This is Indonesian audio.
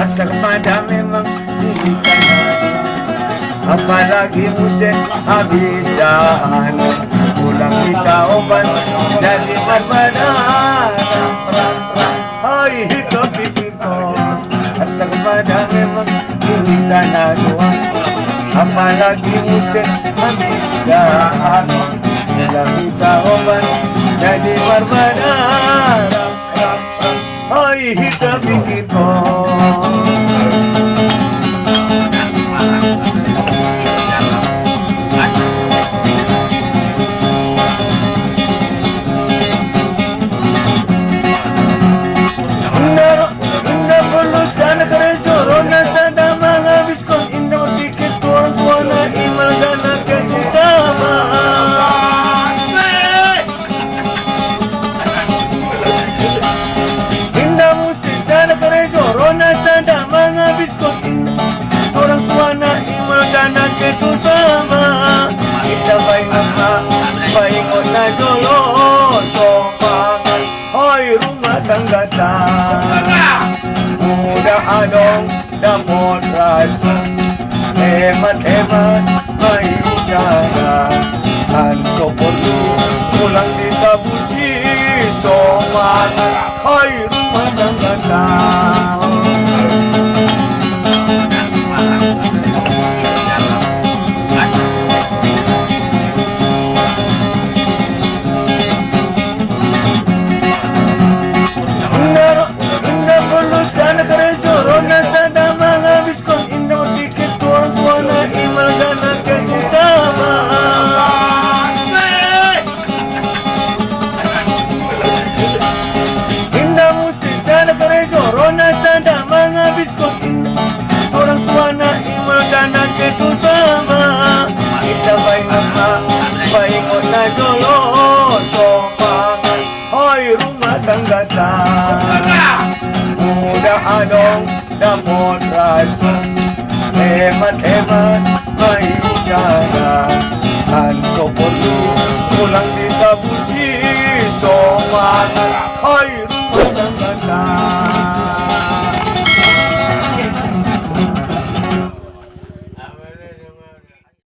asa kepada memang diri kanan. Apalagi musim habis dan pulang kita obat jadi berbadan. Hai hidup pikirku asa kepada memang diri kanan. Apalagi musim habis dan pulang kita obat jadi berbadan. Hai hidup pikirku. Orang tua na imal dana ketu sama kita baik na jolo somangan hoi rumah tangga mudah adong dapat rasa hemat baik cara kan soportu pulang ditabusi somangan hoi rumah tangga orang tua na imal dana ketu sama kita baik na jolo somangan hoi rumah tangga mudah adong dapat rasa hemat